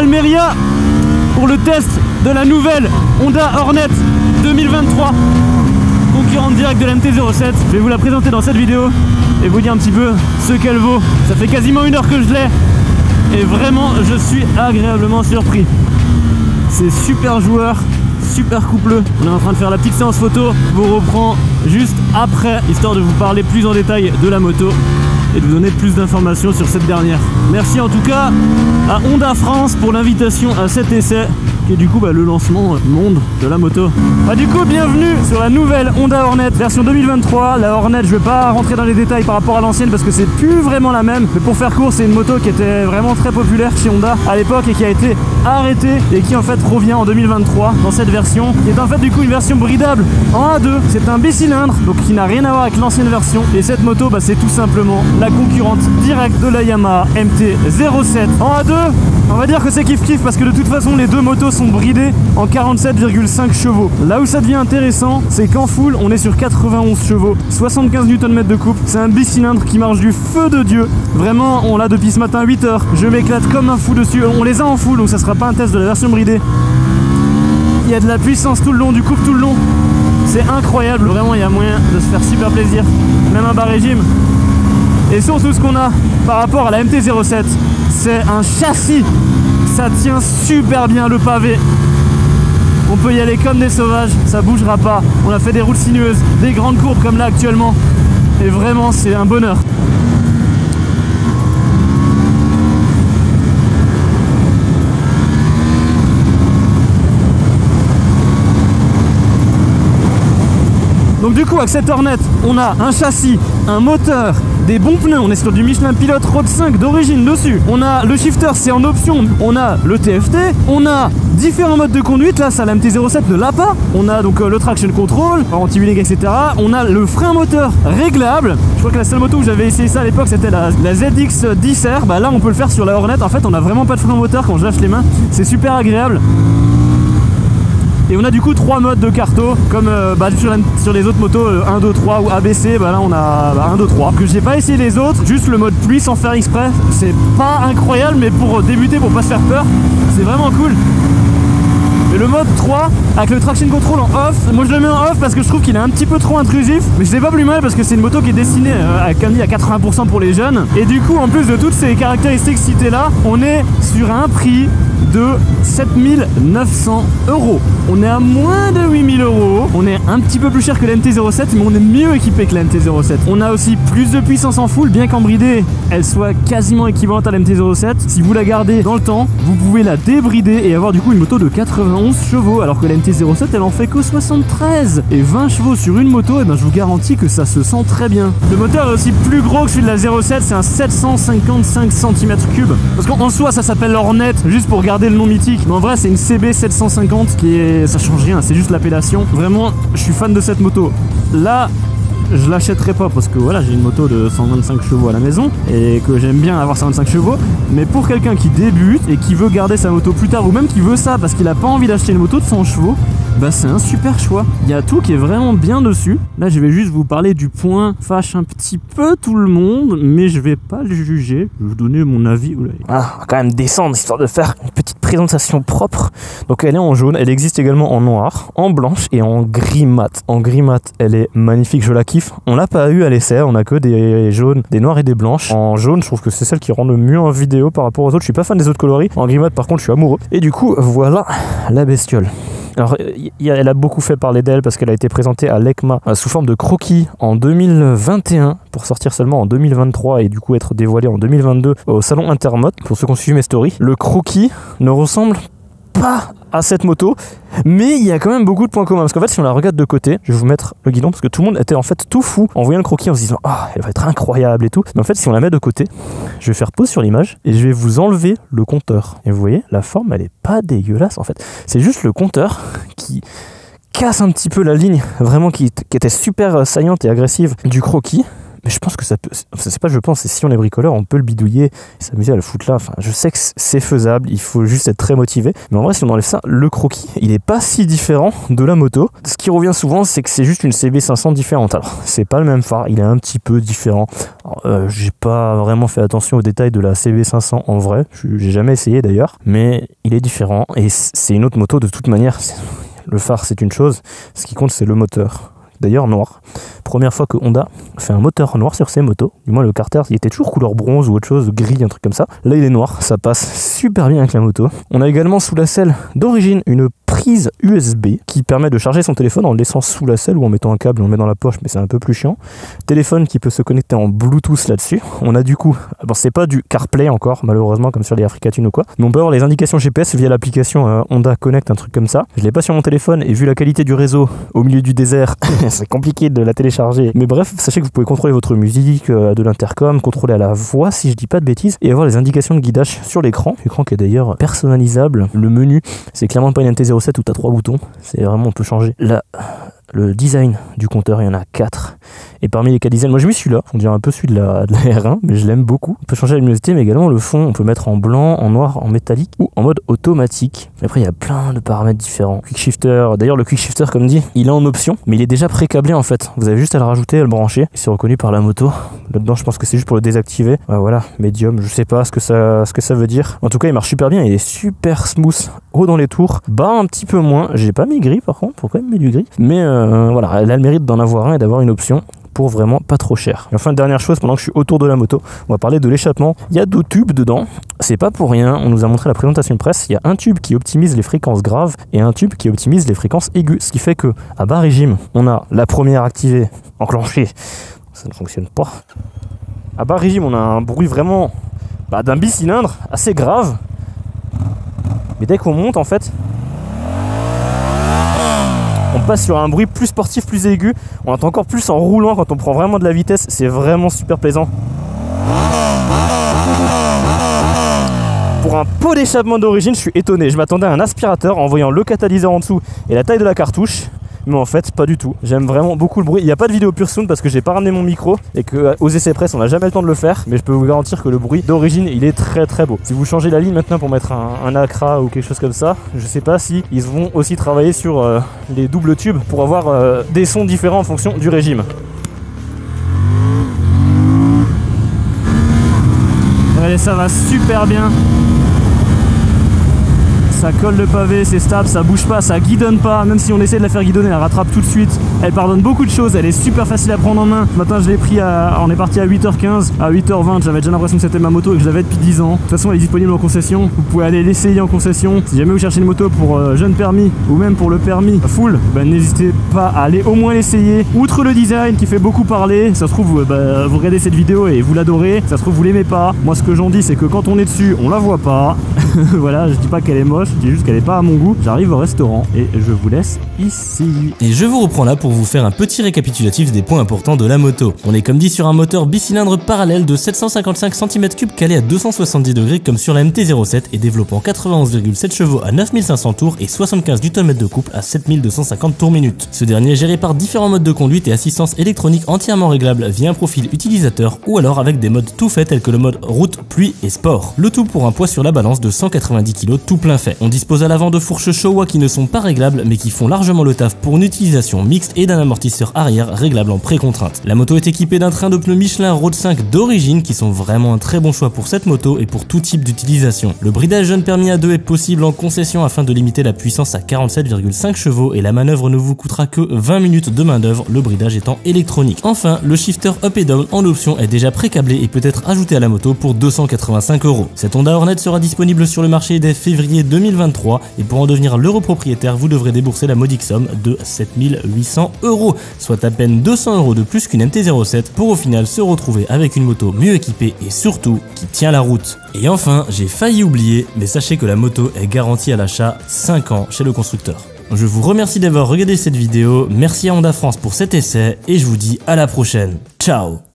Almeria pour le test de la nouvelle Honda Hornet 2023, concurrente directe de la MT-07. Je vais vous la présenter dans cette vidéo et vous dire un petit peu ce qu'elle vaut. Ça fait quasiment 1 heure que je l'ai et vraiment je suis agréablement surpris. C'est super joueur, super coupleux. On est en train de faire la petite séance photo. Je vous reprends juste après, histoire de vous parler plus en détail de la moto et de vous donner plus d'informations sur cette dernière. Merci en tout cas à Honda France pour l'invitation à cet essai qui est du coup le lancement monde de la moto. Du coup, bienvenue sur la nouvelle Honda Hornet version 2023. La Hornet, je vais pas rentrer dans les détails par rapport à l'ancienne parce que c'est plus vraiment la même. Mais pour faire court, c'est une moto qui était vraiment très populaire chez Honda à l'époque et qui a été arrêtée et qui en fait revient en 2023 dans cette version, qui est en fait du coup une version bridable en A2. C'est un bicylindre, donc qui n'a rien à voir avec l'ancienne version. Et cette moto, c'est tout simplement la concurrente directe de la Yamaha MT-07 en A2. On va dire que c'est kiff-kiff parce que de toute façon les deux motos sont bridées en 47,5 chevaux. Là où ça devient intéressant, c'est qu'en full on est sur 91 chevaux, 75 Nm de coupe. C'est un bicylindre qui marche du feu de Dieu. Vraiment, on l'a depuis ce matin 8 h. Je m'éclate comme un fou dessus. On les a en full, donc ça sera pas un test de la version bridée. Il y a de la puissance tout le long, du couple tout le long. C'est incroyable, vraiment il y a moyen de se faire super plaisir. Même un bas régime. Et surtout ce qu'on a par rapport à la MT-07, c'est un châssis. Ça tient super bien le pavé. On peut y aller comme des sauvages, ça bougera pas. On a fait des routes sinueuses, des grandes courbes comme là actuellement. Et vraiment c'est un bonheur. Donc du coup avec cette Hornet, on a un châssis, un moteur, des bons pneus, on est sur du Michelin Pilot Road 5 d'origine dessus. On a le shifter, c'est en option. On a le TFT, on a différents modes de conduite, là ça la MT-07 ne l'a pas. On a donc le traction control, anti-wheeling, etc. On a le frein moteur réglable. Je crois que la seule moto où j'avais essayé ça à l'époque c'était la ZX-10R. Là on peut le faire sur la Hornet. En fait on a vraiment pas de frein moteur quand je lâche les mains. C'est super agréable. Et on a du coup 3 modes de carto comme sur les autres motos 1, 2, 3 ou ABC. Là on a 1, 2, 3 que j'ai pas essayé les autres, juste le mode pluie sans faire exprès. C'est pas incroyable mais pour débuter, pour pas se faire peur, c'est vraiment cool. Et le mode 3 avec le traction control en off, moi je le mets en off parce que je trouve qu'il est un petit peu trop intrusif, mais c'est pas plus mal parce que c'est une moto qui est destinée comme dit à 80% pour les jeunes. Et du coup en plus de toutes ces caractéristiques citées là, on est sur un prix de 7 900 €. On est à moins de 8 000 €. On est un petit peu plus cher que la MT-07, mais on est mieux équipé que la MT-07. On a aussi plus de puissance en full, bien qu'en bridée, elle soit quasiment équivalente à la MT-07. Si vous la gardez dans le temps, vous pouvez la débrider et avoir du coup une moto de 91 chevaux, alors que la MT-07, elle en fait que 73. Et 20 chevaux sur une moto, je vous garantis que ça se sent très bien. Le moteur est aussi plus gros que celui de la 07, c'est un 755 cm3. Parce qu'en soi, ça s'appelle l'Hornet, juste pour garder le nom mythique. Mais en vrai, c'est une CB 750 qui est... ça change rien, c'est juste l'appellation. Vraiment, je suis fan de cette moto. Là, je l'achèterai pas parce que voilà, j'ai une moto de 125 chevaux à la maison et que j'aime bien avoir 125 chevaux. Mais pour quelqu'un qui débute et qui veut garder sa moto plus tard, ou même qui veut ça parce qu'il a pas envie d'acheter une moto de 100 chevaux, c'est un super choix. Il y a tout qui est vraiment bien dessus. Là je vais juste vous parler du point fâche un petit peu tout le monde, mais je vais pas le juger, je vais vous donner mon avis. On va quand même descendre histoire de faire une petite présentation propre. Donc elle est en jaune, elle existe également en noir, en blanche et en gris mat. En gris mat elle est magnifique, je la kiffe. On l'a pas eu à l'essai, on a que des jaunes, des noirs et des blanches. En jaune je trouve que c'est celle qui rend le mieux en vidéo par rapport aux autres. Je suis pas fan des autres coloris. En gris mat par contre je suis amoureux. Et du coup voilà la bestiole. Alors, elle a beaucoup fait parler d'elle parce qu'elle a été présentée à l'ECMA sous forme de croquis en 2021 pour sortir seulement en 2023 et du coup être dévoilée en 2022 au salon Intermode pour ceux qui ont suivi mes stories. Le croquis ne ressemble pas à cette moto, mais il y a quand même beaucoup de points communs parce qu'en fait si on la regarde de côté, je vais vous mettre le guidon parce que tout le monde était en fait tout fou en voyant le croquis en se disant elle va être incroyable et tout, mais en fait si on la met de côté, je vais faire pause sur l'image et je vais vous enlever le compteur et vous voyez la forme elle est pas dégueulasse en fait, c'est juste le compteur qui casse un petit peu la ligne vraiment qui était super saillante et agressive du croquis. Mais je pense que ça peut, c'est pas je pense, c'est si on est bricoleur, on peut le bidouiller et s'amuser à le foutre là. Enfin, je sais que c'est faisable, il faut juste être très motivé. Mais en vrai, si on enlève ça, le croquis, il est pas si différent de la moto. Ce qui revient souvent, c'est que c'est juste une CB500 différente. Alors, c'est pas le même phare, il est un petit peu différent. J'ai pas vraiment fait attention aux détails de la CB500 en vrai, j'ai jamais essayé d'ailleurs, mais il est différent et c'est une autre moto de toute manière. Le phare c'est une chose, ce qui compte c'est le moteur. D'ailleurs noir. Première fois que Honda fait un moteur noir sur ses motos. Du moins le Carter, il était toujours couleur bronze ou autre chose, gris, un truc comme ça. Là il est noir, ça passe super bien avec la moto. On a également sous la selle d'origine une prise USB qui permet de charger son téléphone en le laissant sous la selle ou en mettant un câble, on le met dans la poche, mais c'est un peu plus chiant. Téléphone qui peut se connecter en Bluetooth là-dessus. On a du coup, bon c'est pas du CarPlay encore malheureusement comme sur les Africa Twin ou quoi, mais on peut avoir les indications GPS via l'application Honda Connect, un truc comme ça. Je l'ai pas sur mon téléphone et vu la qualité du réseau au milieu du désert, c'est compliqué de la télécharger. Mais bref, sachez que vous pouvez contrôler votre musique, de l'intercom, contrôler à la voix si je dis pas de bêtises, et avoir les indications de guidage sur l'écran. L'écran qui est d'ailleurs personnalisable. Le menu, c'est clairement pas une MT-07 où t'as 3 boutons. C'est vraiment, on peut changer le design du compteur, il y en a 4. Et parmi les 4 designs, moi j'ai mis celui-là, on dirait un peu celui de la R1, mais je l'aime beaucoup. On peut changer la luminosité, mais également le fond, on peut mettre en blanc, en noir, en métallique ou en mode automatique. Et après il y a plein de paramètres différents. Quick shifter, d'ailleurs le quick shifter comme dit, il est en option, mais il est déjà pré-câblé en fait. Vous avez juste à le rajouter, à le brancher, et c'est reconnu par la moto. Là-dedans je pense que c'est juste pour le désactiver. Voilà, médium, je sais pas ce que ça veut dire. En tout cas il marche super bien, il est super smooth, haut dans les tours, bas un petit peu moins. J'ai pas mis gris par contre, pourquoi il met du gris? Mais voilà, elle a le mérite d'en avoir un et d'avoir une option pour vraiment pas trop cher. Et enfin, dernière chose, pendant que je suis autour de la moto, on va parler de l'échappement. Il y a 2 tubes dedans, c'est pas pour rien, on nous a montré la présentation presse, il y a un tube qui optimise les fréquences graves et un tube qui optimise les fréquences aiguës, ce qui fait que à bas régime, on a la première activée, enclenchée, ça ne fonctionne pas. À bas régime, on a un bruit vraiment d'un bicylindre assez grave, mais dès qu'on monte en fait, on passe sur un bruit plus sportif, plus aigu. On entend encore plus en roulant quand on prend vraiment de la vitesse. C'est vraiment super plaisant. Pour un pot d'échappement d'origine, je suis étonné. Je m'attendais à un aspirateur en voyant le catalyseur en dessous et la taille de la cartouche. Mais en fait, pas du tout. J'aime vraiment beaucoup le bruit. Il n'y a pas de vidéo pure sound parce que j'ai pas ramené mon micro et que aux essais presse, on n'a jamais le temps de le faire. Mais je peux vous garantir que le bruit d'origine, il est très très beau. Si vous changez la ligne maintenant pour mettre un Acra ou quelque chose comme ça, je sais pas si ils vont aussi travailler sur les doubles tubes pour avoir des sons différents en fonction du régime. Allez, ça va super bien. Ça colle le pavé, c'est stable, ça bouge pas, ça guidonne pas. Même si on essaie de la faire guidonner, elle rattrape tout de suite. Elle pardonne beaucoup de choses, elle est super facile à prendre en main. Ce matin je l'ai pris on est parti à 8h15, à 8h20 j'avais déjà l'impression que c'était ma moto et que je l'avais depuis 10 ans. De toute façon elle est disponible en concession, vous pouvez aller l'essayer en concession. Si jamais vous cherchez une moto pour jeune permis ou même pour le permis full, n'hésitez pas à aller au moins l'essayer. Outre le design qui fait beaucoup parler, ça se trouve vous regardez cette vidéo et vous l'adorez, ça se trouve vous l'aimez pas. Moi ce que j'en dis c'est que quand on est dessus, on la voit pas. Voilà, je dis pas qu'elle est moche, je dis juste qu'elle est pas à mon goût. J'arrive au restaurant et je vous laisse ici. Et je vous reprends là pour vous faire un petit récapitulatif des points importants de la moto. On est comme dit sur un moteur bicylindre parallèle de 755 cm3 calé à 270 degrés comme sur la MT-07 et développant 91,7 chevaux à 9500 tours et 75 Nm de couple à 7250 tours minute. Ce dernier est géré par différents modes de conduite et assistance électronique entièrement réglable via un profil utilisateur ou alors avec des modes tout faits tels que le mode route, pluie et sport. Le tout pour un poids sur la balance de 190 kg tout plein fait. On dispose à l'avant de fourches Showa qui ne sont pas réglables mais qui font largement le taf pour une utilisation mixte et d'un amortisseur arrière réglable en pré-contrainte. La moto est équipée d'un train de pneus Michelin Road 5 d'origine qui sont vraiment un très bon choix pour cette moto et pour tout type d'utilisation. Le bridage jeune permis à 2 est possible en concession afin de limiter la puissance à 47,5 chevaux et la manœuvre ne vous coûtera que 20 minutes de main d'œuvre, le bridage étant électronique. Enfin, le shifter up et down en option est déjà pré-câblé et peut être ajouté à la moto pour 285 €. Cette Honda Hornet sera disponible sur le marché dès février 2023 et pour en devenir l'heureux propriétaire, vous devrez débourser la modique somme de 7800 €, soit à peine 200 € de plus qu'une MT-07 pour au final se retrouver avec une moto mieux équipée et surtout qui tient la route. Et enfin, j'ai failli oublier, mais sachez que la moto est garantie à l'achat 5 ans chez le constructeur. Je vous remercie d'avoir regardé cette vidéo, merci à Honda France pour cet essai et je vous dis à la prochaine. Ciao!